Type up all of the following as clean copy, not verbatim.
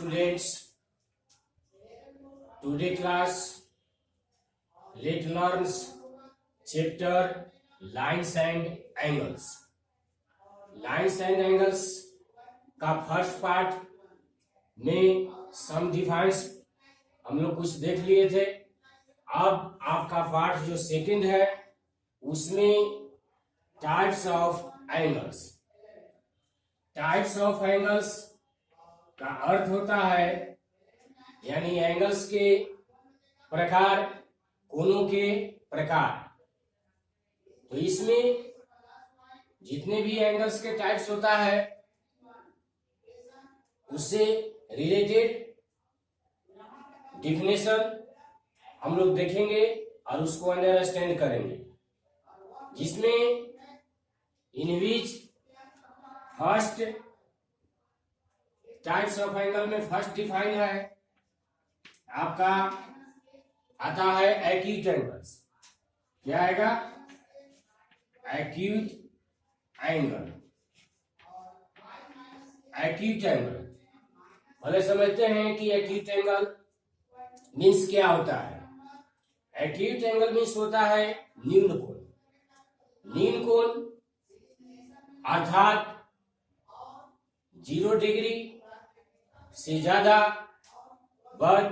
students, today class let learns chapter lines and angles. Lines and angles का first part में सम defines हम लोग कुछ देख लिए थे। अब आपका पार्ट जो सेकंड है उसमें types of angles. Types of angles का अर्थ होता है यानी एंगल्स के प्रकार, कोणों के प्रकार। तो इसमें जितने भी एंगल्स के टाइप्स होता है उससे रिलेटेड डिफिनेशन हम लोग देखेंगे और उसको अंडरस्टैंड करेंगे, जिसमें इन which first types of angle में फर्स्ट डिफाइन है आपका आता है एक्यूट एंगल्स। क्या आएगा? Acute angle. एक्यूट एंगल पहले समझते हैं कि एक्यूट एंगल मीन्स क्या होता है। एक्यूट एंगल मीन्स होता है न्यून कोण। न्यून कोण अर्थात 0 डिग्री से ज्यादा बट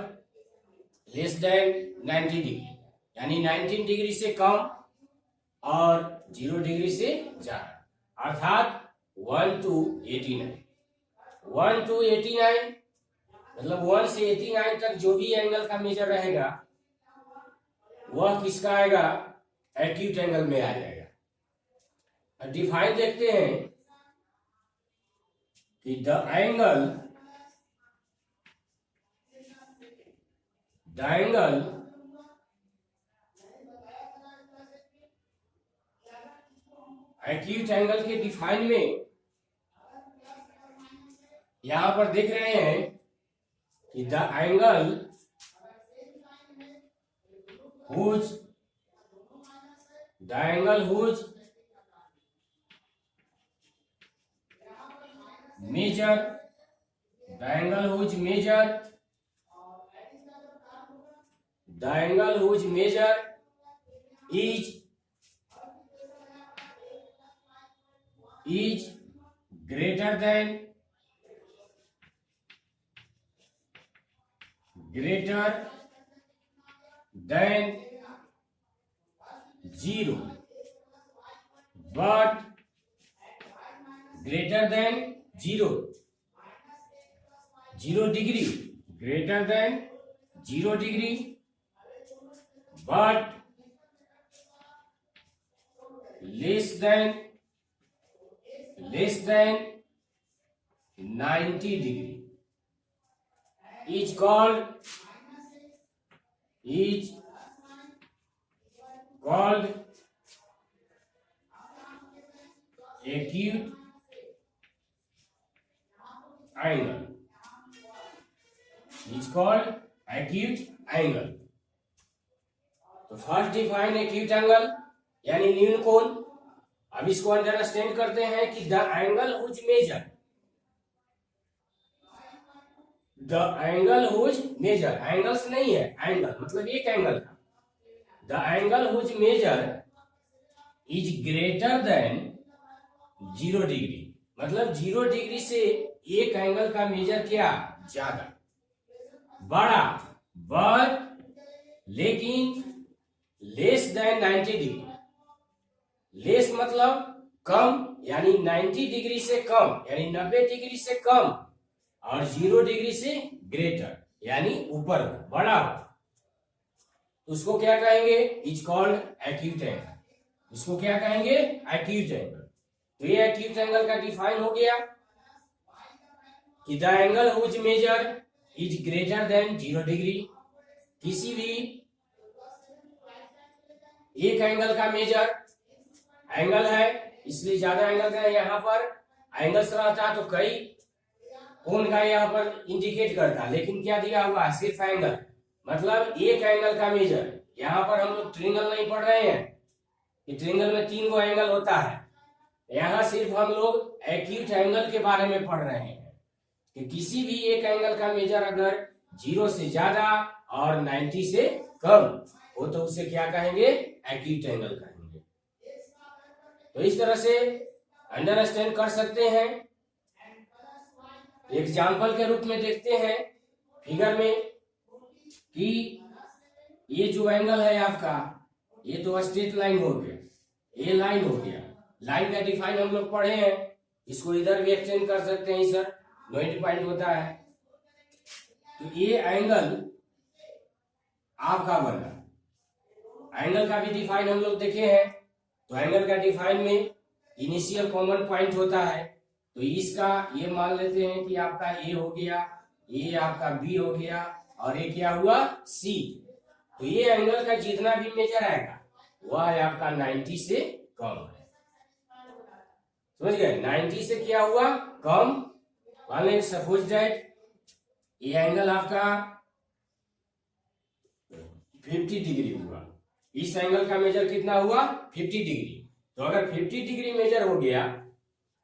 लेस देन 90 डिग्री, यानी 19 डिग्री से कम और 0 डिग्री से ज्यादा, अर्थात 1 to 89। 1 to 89 मतलब 1 से 89 तक जो भी एंगल का मेजर रहेगा वह किसका आएगा? एक्यूट एंगल में आ जाएगा। डिफाइन देखते हैं कि द एंगल एक्यूट एंगल के डिफाइन में यहां पर देख रहे हैं कि the angle whose measure is greater than 0 but greater than 0 degree, greater than 0 degree but less than 90 degree is called acute angle। is called acute angle। तो first define acute angle यानी न्यून कोण। अब इसको अंडरस्टैंड करते हैं कि the angle whose measure, angles नहीं है, एंगल मतलब एक एंगल का। The angle whose measure is greater than 0 degree, मतलब 0 डिग्री से एक एंगल का मेजर क्या? ज्यादा, बड़ा, बट लेकिन लेस देन 90 डिग्री। लेस मतलब कम, यानी 90 डिग्री से कम यानी 90 डिग्री से कम, और 0 डिग्री से ग्रेटर यानी ऊपर, बड़ा। उसको क्या कहेंगे? Is called acute angle. उसको क्या कहेंगे? Acute angle. तो ये एक्यूट एंगल का डिफाइन हो गया कि the angle whose measure is greater than 0 degree. किसी भी एक एंगल का मेजर, एंगल है इसलिए ज्यादा एंगल का यहाँ पर एंगल्स रहता तो कई कोण का यहाँ पर इंडिकेट करता, लेकिन क्या दिया हुआ है? सिर्फ एंगल, मतलब एक एंगल का मेजर। यहाँ पर हम लोग ट्रायंगल नहीं पढ़ रहे हैं कि ट्रायंगल में 3 गो एंगल होता है। यहाँ सिर्फ हम लोग एक्यूट एंगल के बारे में पढ़ रहे हैं कि किसी भी एक एंगल का मेजर अगर 0 से ज्यादा और 90 से कम हो तो उसे क्या कहेंगे, एक्यूट एंगल कहेंगे। तो इस तरह से अंडरस्टैंड कर सकते हैं। एग्जाम्पल के रूप में देखते हैं फिगर में कि ये जो एंगल है आपका, ये तो स्ट्रेट लाइन हो गया, ये लाइन हो गया। लाइन का डिफाइन हम लोग पढ़े हैं, इसको इधर भी एक्सटेंड कर सकते हैं, सर 90 पॉइंट होता है। तो ये एंगल आपका बना, एंगल का भी डिफाइन हम लोग देखे हैं। तो एंगल का डिफाइन में इनिशियल कॉमन पॉइंट होता है, तो इसका ये मान लेते हैं कि आपका ए हो गया, ये आपका बी हो गया और ये क्या हुआ सी। तो ये एंगल का जितना भी मेजर आएगा वह है आपका 90 से कम है। समझ गए, 90 से क्या हुआ कम। मान लें सपोज दैट ये एंगल आपका 50 डिग्री हुआ, इस एंगल का मेजर कितना हुआ 50 डिग्री। तो अगर 50 डिग्री मेजर हो गया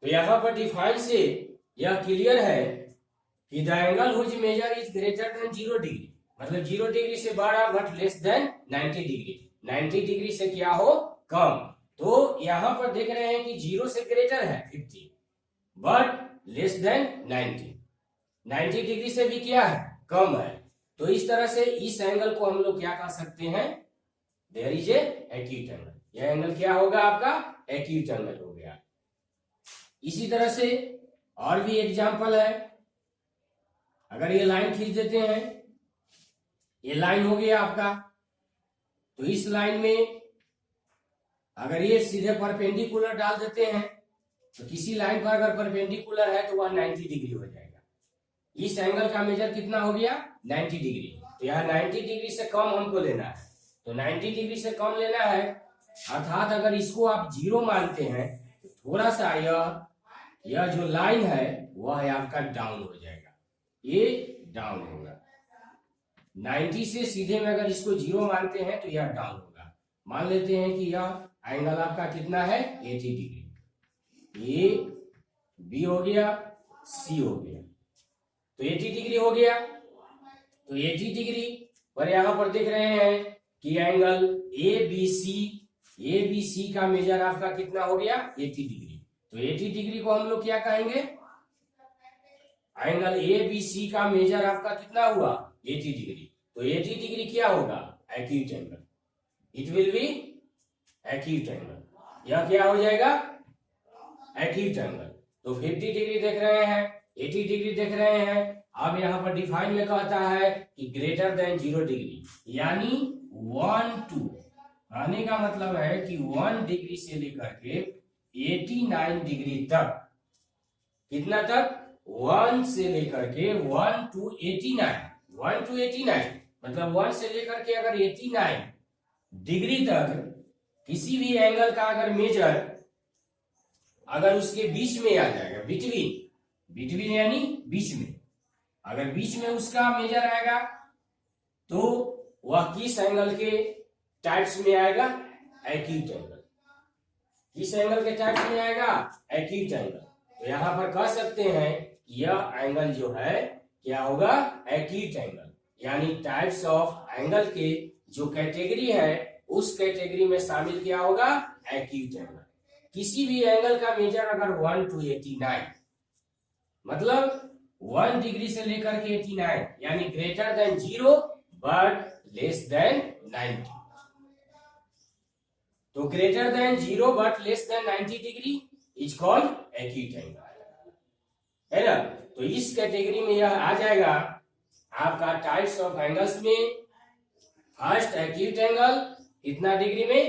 तो यहां पर डिफाइन से यह क्लियर है कि the angle whose measure is greater than 0 degree, मतलब 0 डिग्री से बड़ा but less than 90 degree, 90 degree से क्या हो कम। तो यहां पर देख रहे हैं कि 0 से ग्रेटर है 50 बट लेस देन 90, 90 डिग्री से भी क्या है कम है। तो इस तरह से इस एंगल को हम लोग क्या कह सकते हैं, there is a acute angle. यह एंगल क्या होगा आपका एक्यूट एंगल हो गया। इसी तरह से और भी एग्जांपल है, अगर ये लाइन खींच देते हैं, ये लाइन हो गया आपका, तो इस लाइन में अगर ये सीधे परपेंडिकुलर डाल देते हैं तो किसी लाइन पर अगर परपेंडिकुलर है तो वह 90 डिग्री हो जाएगा। इस एंगल का मेजर कितना हो गया 90 डिग्री। तो यहाँ 90 डिग्री से कम हमको लेना है, तो 90 डिग्री से कम लेना है, अर्थात अगर इसको आप 0 मानते हैं तो थोड़ा सा यह जो लाइन है वह है आपका डाउन हो जाएगा, ये डाउन होगा। 90 से सीधे में अगर इसको 0 मानते हैं तो यह डाउन होगा। मान लेते हैं कि यह एंगल आपका कितना है 80 डिग्री, ये बी हो गया सी हो गया, तो 80 डिग्री हो गया। तो 80 डिग्री पर यहां पर देख रहे हैं कि एंगल ए बी सी का मेजर आपका कितना हो गया 80 डिग्री। तो 80 डिग्री को हम लोग क्या कहेंगे, एंगल ए बी सी का मेजर आपका कितना हुआ 80 डिग्री। तो 80 डिग्री क्या होगा acute angle, it will be acute angle. यह क्या हो जाएगा एक्यूट एंगल। तो 50 डिग्री देख रहे हैं, 80 डिग्री देख रहे हैं। अब यहाँ पर डिफाइन में कहता है कि ग्रेटर देन 0 डिग्री, यानी 1 2 आने का मतलब है कि 1 डिग्री से लेकर के 89 डिग्री तक, कितना तक 1 से लेकर के 1 to 89, 1 to 89 मतलब 1 से लेकर के अगर 89 डिग्री तक किसी भी एंगल का अगर मेजर अगर उसके बीच में आ जाएगा, बिटवीन यानी बीच में, अगर बीच में उसका मेजर आएगा तो वह किस एंगल के टाइप्स में आएगा एक्यूट एंगल। किस एंगल के टाइप्स में आएगा एक्यूट एंगल। तो यहां पर कह सकते हैं यह एंगल जो है क्या होगा एक्यूट एंगल, यानी टाइप्स ऑफ एंगल के जो कैटेगरी है उस कैटेगरी में शामिल क्या होगा एक्यूट एंगल। किसी भी एंगल का मेजर अगर 1 to 89 मतलब 1 डिग्री से लेकर के 89 यानी greater than 0 but less than 90, तो greater than 0 but less than 90 degree is called acute angle, है ना। तो इस कैटेगरी में यह आ जाएगा आपका टाइप्स ऑफ एंगल्स में। फर्स्ट एक्यूट एंगल कितना डिग्री में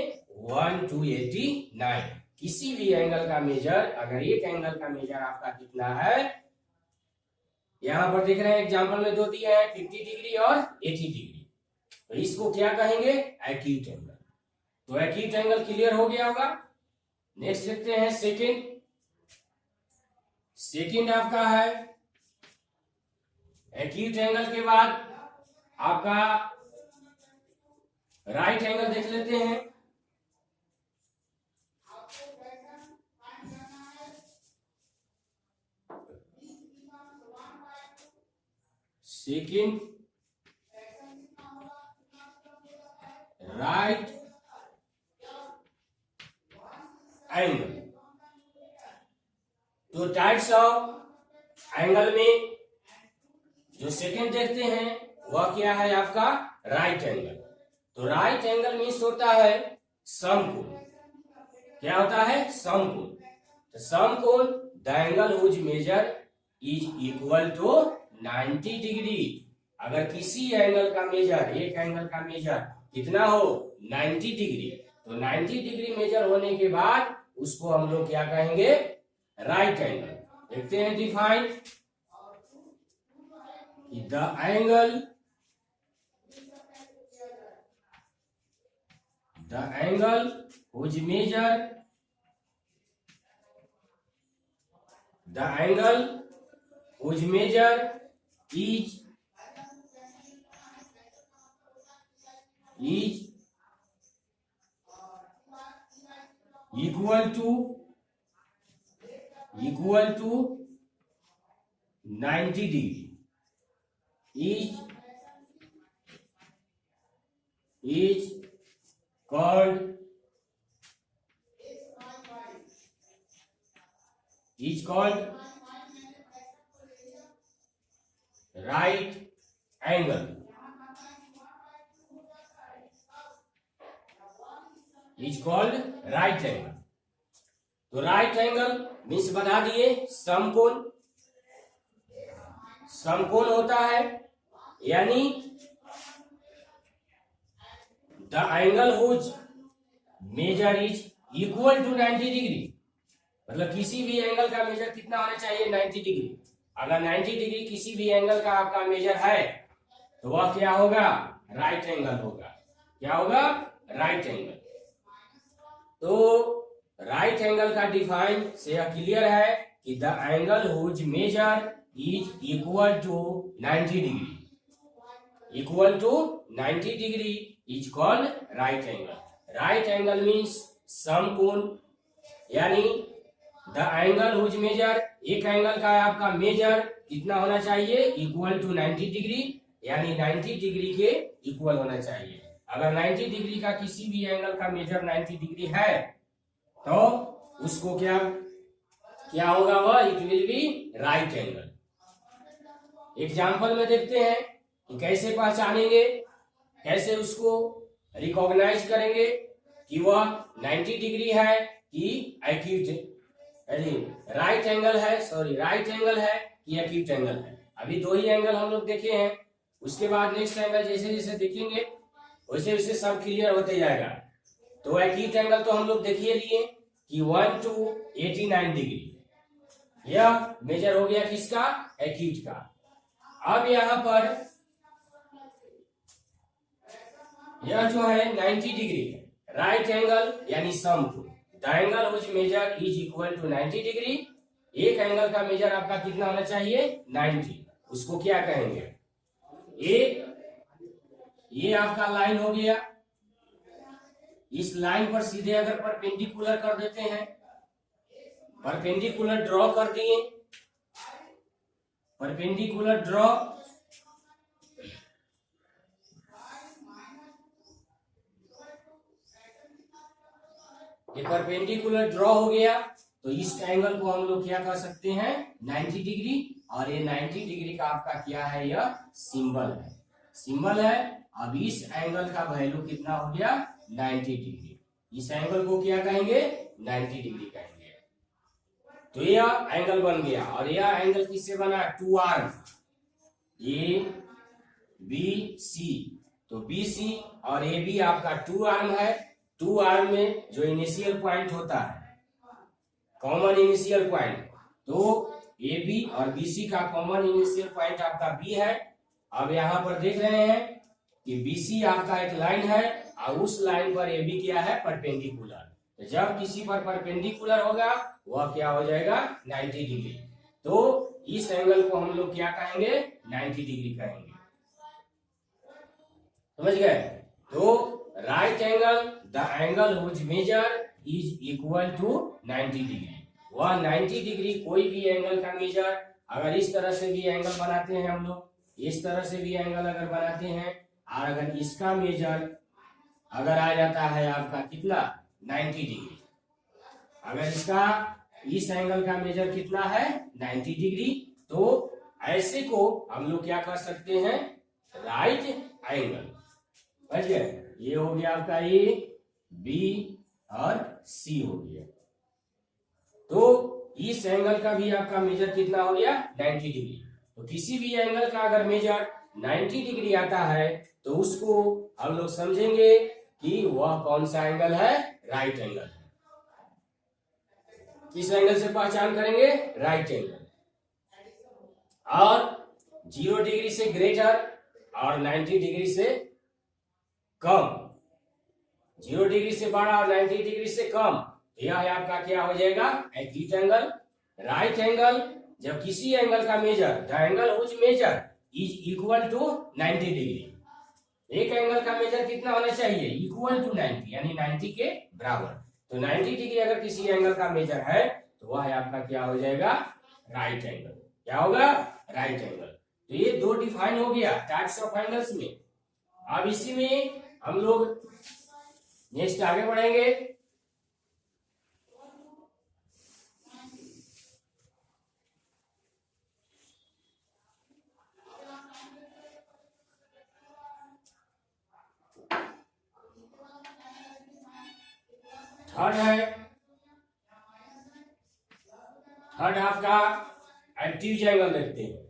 1 to 89, किसी भी एंगल का मेजर, अगर एक एंगल का मेजर आपका कितना है, यहां पर देख रहे हैं एग्जांपल में दो दिए हैं 50 डिग्री और 80 डिग्री, तो इसको क्या कहेंगे एक्यूट एंगल। तो एक्यूट एंगल क्लियर हो गया होगा। नेक्स्ट देखते हैं सेकंड आपका है एक्यूट एंगल के बाद आपका राइट एंगल देख लेते हैं। Second right angle. तो टाइप्स ऑफ एंगल में जो सेकंड देखते हैं वह क्या है आपका राइट एंगल। तो राइट एंगल मीन्स होता है समकोण। क्या होता है समकोण। तो समकोण the angle whose measure is equal to 90 degree. अगर किसी एंगल का मेजर, एक एंगल का मेजर कितना हो 90 डिग्री, तो 90 डिग्री मेजर होने के बाद उसको हम लोग क्या कहेंगे राइट एंगल। देखते हैं define. The angle whose measure is equal to 90 degree is called right angle। is called right angle। तो राइट एंगल मीन्स बता दिए समकोण। समकोण होता है यानी the angle whose measure is equal to 90 degree. मतलब किसी भी एंगल का मेजर कितना होना चाहिए 90 डिग्री। अगर 90 डिग्री किसी भी एंगल का आपका मेजर है तो वह क्या होगा राइट एंगल होगा। क्या होगा राइट एंगल। तो राइट एंगल का डिफाइन से क्लियर है कि the angle whose measure is equal to 90 degree. Equal to 90 degree is called right angle. Right angle means समकोण यानी द एंगल हुज मेजर, एक एंगल का आपका मेजर कितना होना चाहिए इक्वल टू 90 डिग्री, यानी 90 डिग्री के इक्वल होना चाहिए। अगर 90 डिग्री का किसी भी एंगल का मेजर 90 डिग्री है तो उसको क्या होगा वह it will be right angle. Example में देखते हैं कि कैसे पहचानेंगे, कैसे उसको रिकॉग्नाइज करेंगे कि वह 90 डिग्री है कि एक्यूट राइट एंगल है, राइट एंगल है कि एक्यूट एंगल है। अभी दो ही एंगल हम लोग देखे हैं, उसके बाद नेक्स्ट एंगल जैसे जैसे देखेंगे वैसे वैसे सब क्लियर होते जाएगा। तो एक्यूट एंगल तो हम लोग देखिए लिए कि 1 to 89 डिग्री, यह मेजर हो गया किसका एक्यूट का। अब यहाँ पर यह जो है 90 डिग्री राइट एंगल यानी समकोण। The angle which measure is equal to 90 degree. एक एंगल का मेजर आपका कितना होना चाहिए 90। उसको क्या कहेंगे ये आपका लाइन हो गया। इस लाइन पर सीधे अगर परपेंडिकुलर कर देते हैं, परपेंडिकुलर ड्रॉ कर दिए, परपेंडिकुलर ड्रॉ, ये परपेंडिकुलर ड्रॉ हो गया तो इस एंगल को हम लोग क्या कर सकते हैं 90 डिग्री। और ये 90 डिग्री का आपका क्या है यह सिंबल है, सिंबल है। अब इस एंगल का वैल्यू कितना हो गया 90 डिग्री। इस एंगल को क्या कहेंगे 90 डिग्री कहेंगे। तो यह एंगल बन गया। और यह एंगल किससे बना 2 आर्म ए बी सी। तो बी सी और ए बी आपका 2 आर्म है। 2 आर्म में जो इनिशियल पॉइंट होता है कॉमन इनिशियल पॉइंट, तो ए बी और बी सी का कॉमन इनिशियल पॉइंट आपका बी है। अब यहाँ पर देख रहे हैं कि बी सी आपका एक लाइन है और उस लाइन पर ए बी क्या है परपेंडिकुलर। तो जब किसी पर परपेंडिकुलर होगा वह क्या हो जाएगा 90 डिग्री। तो इस एंगल को हम लोग क्या कहेंगे 90 डिग्री कहेंगे। समझ गए। तो right angle the angle which measure is equal to 90 degree. वह 90 डिग्री कोई भी एंगल का मेजर, अगर इस तरह से भी एंगल बनाते हैं हम लोग इस तरह से भी एंगल अगर बनाते हैं, और अगर इसका मेजर अगर आ जाता है आपका कितना 90 डिग्री, अगर इसका इस एंगल का मेजर कितना है 90 डिग्री, तो ऐसे को हम लोग क्या कर सकते हैं, राइट एंगल। समझ गए, ये हो गया आपका ए, बी और सी हो गया। तो इस एंगल का भी आपका मेजर कितना हो गया 90 डिग्री। तो किसी भी एंगल का अगर मेजर 90 डिग्री आता है तो उसको हम लोग समझेंगे कि वह कौन सा एंगल है, राइट एंगल है। किस एंगल से पहचान करेंगे, राइट एंगल। और 0 डिग्री से ग्रेटर और 90 डिग्री से कम, 0 डिग्री से बड़ा और 90 डिग्री से कम, यह है आपका क्या हो जाएगा, एक्यूट एंगल। राइट एंगल, जब किसी एंगल का measure, the angle which measure is equal to 90 degree, एक एंगल का मेजर कितना होना चाहिए, इक्वल टू 90, यानी 90 के बराबर। तो 90 डिग्री अगर किसी एंगल का मेजर है तो वह है आपका क्या हो जाएगा, राइट एंगल। क्या होगा, राइट एंगल। तो ये दो डिफाइन हो गया टाइप्स ऑफ एंगल्स में। अब इसी में हम लोग नेक्स्ट आगे बढ़ेंगे। थर्ड है, थर्ड आपका एक्यूट एंगल देखते हैं।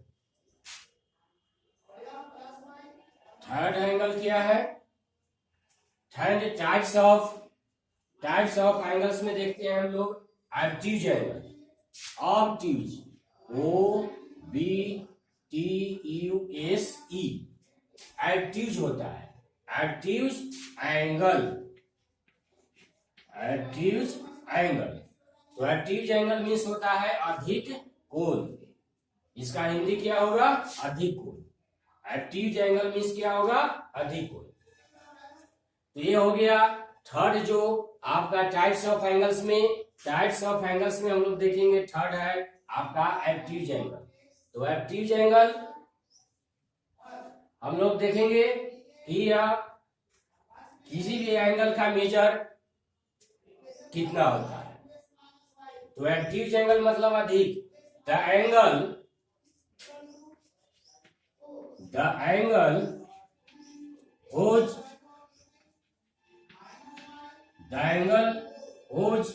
थर्ड एंगल क्या है, थर्ड टाइप्स ऑफ एंगल्स में देखते हैं हम लोग acute angle, obtuse, O B T U S E, acute होता है, एक्यूट एंगल, एक्यूट एंगल। तो एक्यूट एंगल मीन्स होता है अधिक कोण, इसका हिंदी क्या होगा, अधिक कोण। एक्यूट एंगल मीन्स क्या होगा, अधिक कोण। तो ये हो गया थर्ड जो आपका टाइप्स ऑफ एंगल्स में, टाइप्स ऑफ एंगल्स में हम लोग देखेंगे थर्ड है आपका एक्यूट एंगल। तो एक्यूट एंगल हम लोग देखेंगे कि किसी भी एंगल का मेजर कितना होता है। तो एक्यूट एंगल मतलब अधिक, the angle whose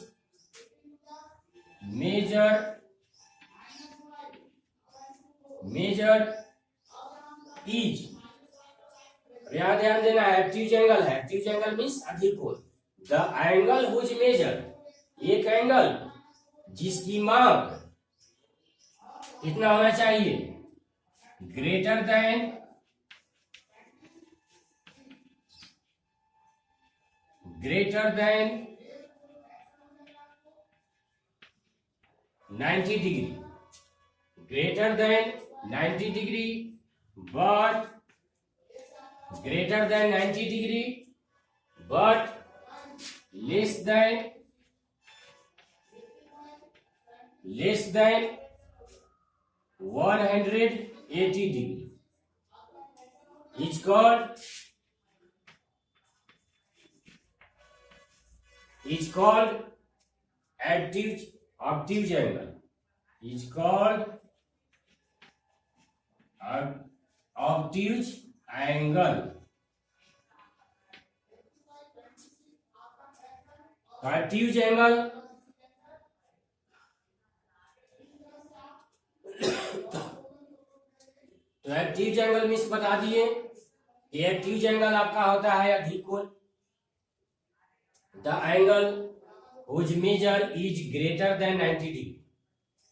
measure is, यहां ध्यान देना है, एक्यूट एंगल है, एक्यूट एंगल मीन्स अधिक कोण। द एंगल हुज मेजर, एक एंगल जिसकी माप कितना होना चाहिए, greater than 90 degree, greater than 90 degree, but greater than 90 degree, but less than 180 degree is called obtuse angle, is called obtuse angle। obtuse angle तो acute angle means बता दिए, acute angle आपका होता है अधिक कोण। The angle whose measure is greater than 90 degree,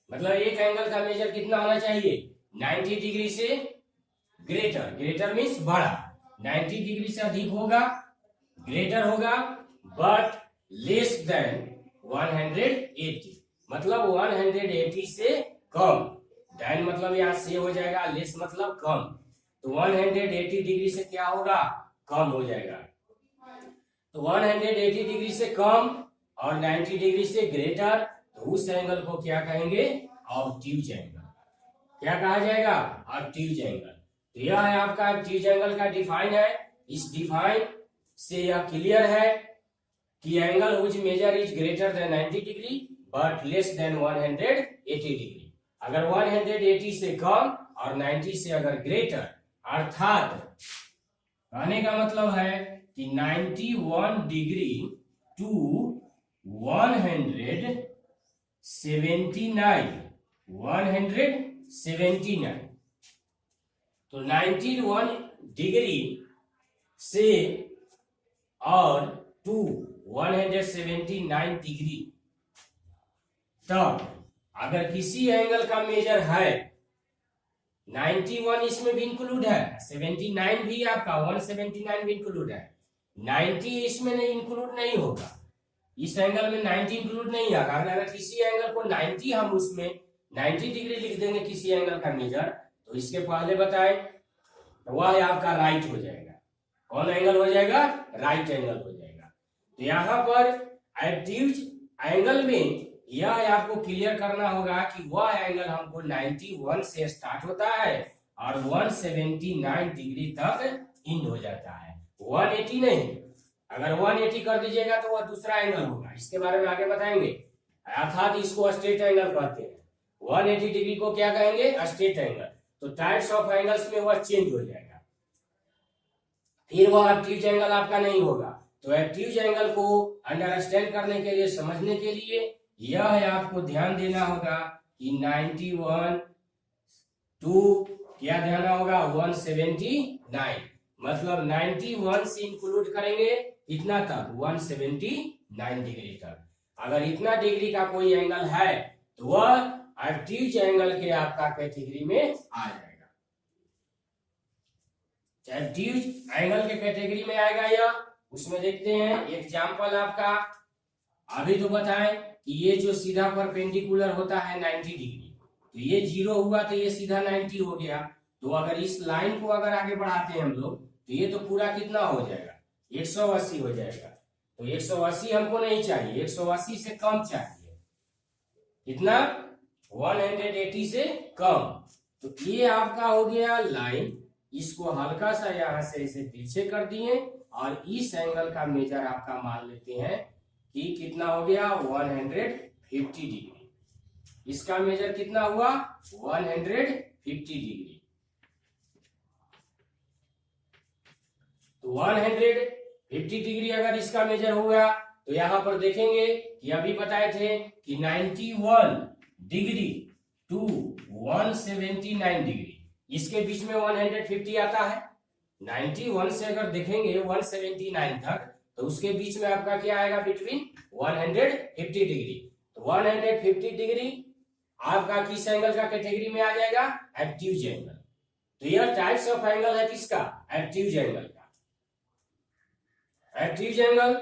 मतलब एक एंगल का मेजर कितना होना चाहिए, 90 डिग्री से ग्रेटर, ग्रेटर मीन्स बड़ा, 90 डिग्री से अधिक होगा, ग्रेटर होगा, बट लेस देन 180, मतलब 180 से कम। देन मतलब यहां से हो जाएगा, लेस मतलब कम, तो 180 डिग्री से क्या होगा, कम हो जाएगा। तो 180 डिग्री से कम और 90 डिग्री से ग्रेटर, तो उस एंगल को क्या कहेंगे, ऑब्ट्यूज एंगल। क्या कहा जाएगा, ऑब्ट्यूज एंगल। तो यह है आपका एक्यूज एंगल का डिफाइन है। इस डिफाइन से यह क्लियर है कि angle which measure is greater than 90 degree but less than 180 degree. अगर 180 से कम और 90 से अगर ग्रेटर, अर्थात कहने का मतलब है कि 91 डिग्री टू 179 तो 91 डिग्री से और टू 179 डिग्री तब अगर किसी एंगल का मेजर है, 91 इसमें भी इंक्लूड है, 79 भी आपका 179 भी इंक्लूड है, 90 इसमें नहीं इंक्लूड नहीं होगा, इस एंगल में 90 इंक्लूड नहीं होगा। अगर किसी एंगल को 90 हम उसमें 90 डिग्री लिख देंगे किसी एंगल का मेजर, तो इसके पहले बताएं वह आपका राइट हो जाएगा। कौन एंगल हो जाएगा? राइट एंगल हो जाएगा। तो यहाँ पर एक्यूज एंगल में यह आपको क्लियर करना होगा कि वह एंगल हमको 91 से स्टार्ट होता है और 179 डिग्री तक एंड हो जाता है, 180 नहीं। अगर 180 कर दीजिएगा तो वह दूसरा एंगल होगा, इसके बारे में आगे बताएंगे। अर्थात इसको स्ट्रेट एंगल कहते हैं। 180 डिग्री को क्या कहेंगे? Straight angle. तो टाइप्स ऑफ एंगल्स में वह चेंज हो जाएगा, फिर वह एक्यूज एंगल आपका नहीं होगा। तो एक्यूज एंगल को अंडरस्टैंड करने के लिए, समझने के लिए यह आपको ध्यान देना होगा कि 91 टू क्या ध्यान होगा? 179, मतलब 91 से इंक्लूड करेंगे इतना तक 179 डिग्री तक। अगर इतना डिग्री का कोई एंगल है तो वह एक्यूज एंगल के आपका कैटेगरी में आ जाएगा, एक्यूज एंगल के कैटेगरी में आएगा यह। उसमें देखते हैं एग्जांपल आपका। अभी तो बताएं कि ये जो सीधा परपेंडिकुलर होता है 90 डिग्री, तो ये 0 हुआ तो ये सीधा 90 हो गया। तो अगर इस लाइन को अगर आगे बढ़ाते हैं हम लोग तो ये तो पूरा कितना हो जाएगा? 180 हो जाएगा। तो 180 हमको नहीं चाहिए, 180 से कम चाहिए। कितना? 180 से कम। तो ये आपका हो गया लाइन, इसको हल्का सा यहां से इसे पीछे कर दिए और इस एंगल का मेजर आपका मान लेते हैं कि कितना हो गया? 150 डिग्री। इसका मेजर कितना हुआ? 150 डिग्री। तो 150 डिग्री अगर इसका मेजर हुआ तो यहां पर देखेंगे कि अभी बताए थे कि 91 डिग्री टू 179 डिग्री, इसके बीच में 150 आता है। 91 से अगर देखेंगे 179 तक तो उसके बीच में आपका क्या आएगा? Between 150 degree. तो 150 डिग्री आपका किस एंगल का कैटेगरी में आ जाएगा? Acute angle. तो यह टाइप्स ऑफ एंगल है किसका? एक्यूज एंगल का। एक्यूज एंगल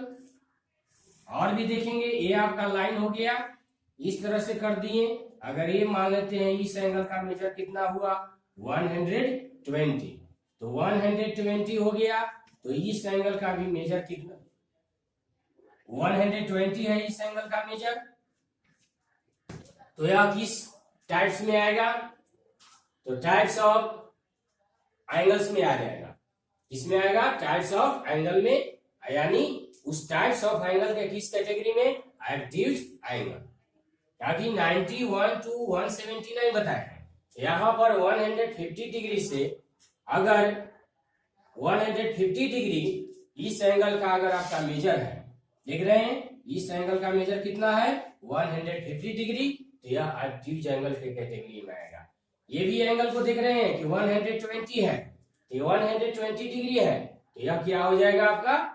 और भी देखेंगे। ये आपका लाइन हो गया, इस तरह से कर दिए। अगर ये मान लेते हैं इस एंगल का मेजर कितना हुआ? 120। तो 120 हो गया, तो इस एंगल का भी मेजर कितना? 120 है इस एंगल का मेजर। तो यह किस टाइप्स में आएगा? तो टाइप्स ऑफ एंगल्स में आ जाएगा। इसमें आएगा टाइप्स ऑफ एंगल में, यानी उस टाइप्स ऑफ एंगल के किस कैटेगरी में? Acute angle. ताकि 91 टू 179 बताया है, यहां पर 150 डिग्री से अगर 150 डिग्री इस एंगल का अगर आपका मेजर है, देख रहे हैं इस एंगल का मेजर कितना है? 150 डिग्री। तो यह एक्यूज एंगल के कैटेगरी में आएगा। ये भी एंगल को देख रहे हैं कि 120 है, तो 120 डिग्री है, तो यह क्या हो जाएगा? आपका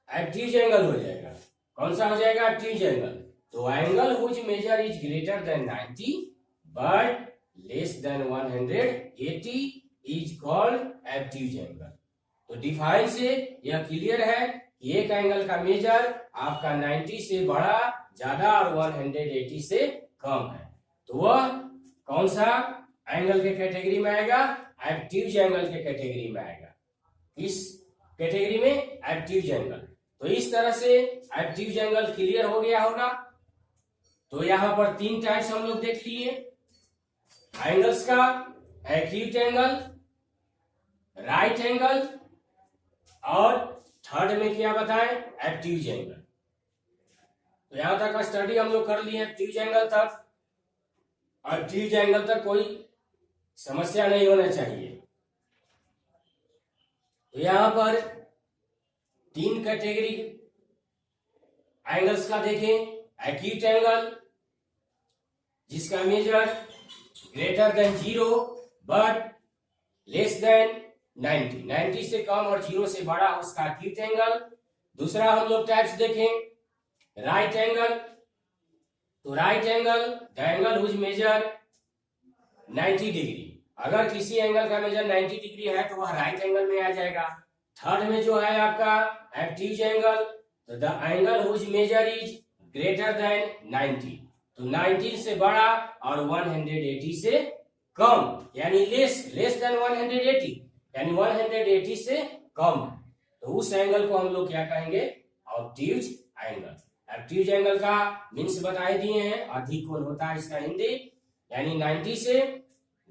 एक्यूज एंगल हो जाएगा। कौन सा हो जाएगा? Acute angle. तो angle which measure is greater than 90 but less than 180 is called acute angle. तो डिफाइन से यह क्लियर है कि एक एंगल का मेजर आपका 90 से बड़ा, ज्यादा और 180 से कम है, तो वह कौन सा एंगल के कैटेगरी में आएगा? एक्यूज एंगल के कैटेगरी में आएगा। इस कैटेगरी में एक्यूज एंगल। तो इस तरह से एक्यूज एंगल क्लियर हो गया होगा। तो यहां पर 3 टाइप्स हम लोग देख लिए एंगल्स का। एक्यूट एंगल, राइट एंगल, और थर्ड में क्या बताएं, एक्यूट एंगल। तो यहां तक का स्टडी हम लोग कर लिए एक्यूट एंगल तक, और एक्यूट एंगल तक कोई समस्या नहीं होना चाहिए। तो यहां पर 3 कैटेगरी एंगल्स का देखें। एक्यूट एंगल जिसका measure greater than 0 but less than 90, 90 से कम और 0 से बड़ा उसका एक्यूट एंगल। दूसरा हम लोग टाइप्स देखें, राइट एंगल। तो right angle the angle whose measure 90 degree. अगर किसी एंगल का मेजर 90 डिग्री है तो वह राइट एंगल में आ जाएगा। थर्ड में जो है आपका एक्यूट एंगल, तो the angle whose measure is greater than 90। तो 90 से बड़ा और 180 से कम, यानी लेस देन 180, यानी 180 से कम। तो उस एंगल को हम लोग क्या कहेंगे, ऑब्ट्यूज एंगल। ऑब्ट्यूज एंगल का मीन्स बताए दिए हैं, अधिक कोण होता है इसका हिंदी, यानी 90 से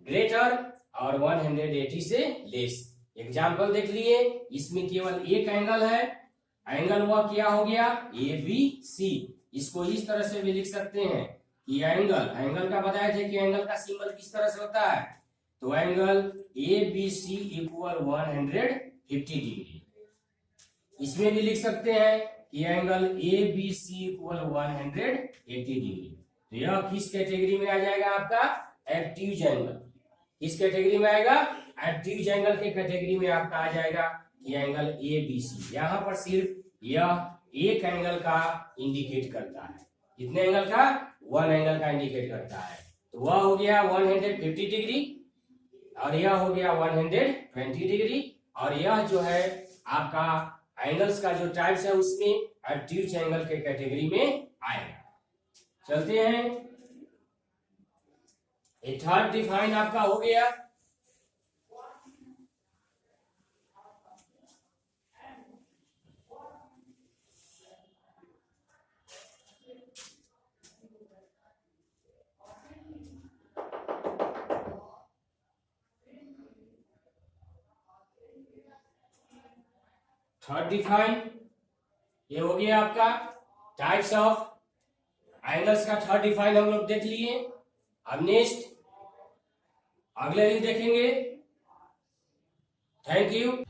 ग्रेटर और 180 से लेस। एग्जाम्पल देख लिए, इसमें केवल एक एंगल है, एंगल वह क्या हो गया, ABC। इसको इस तरह से भी लिख सकते हैं कि एंगल का बताए थे कि एंगल का सिंबल किस तरह से होता है, तो एंगल ABC इक्वल 150 डिग्री। इसमें भी लिख सकते हैं कि एंगल ABC इक्वल 180 डिग्री। तो यह किस कैटेगरी में आ जाएगा, आपका एक्यूट एंगल। किस कैटेगरी में आएगा, एक्यूट एंगल के कैटेगरी में आपका आ जाएगा कि एंगल ABC। यहां पर सिर्फ यह एक एंगल का इंडिकेट करता है। कितने एंगल का, 1 एंगल का इंडिकेट करता है। तो वह हो गया 150 डिग्री, और यह हो गया 120 डिग्री, और यह जो है आपका एंगल्स का जो टाइप्स है उसमें एक्यूट एंगल के कैटेगरी में आएगा। चलते हैं, थर्ड डिफाइन आपका हो गया। थर्ड डिफाइन ये हो गया आपका टाइप्स ऑफ एंगल्स का थर्ड डिफाइन हम लोग देख लिए। अब नेक्स्ट अगले दिन देखेंगे। Thank you.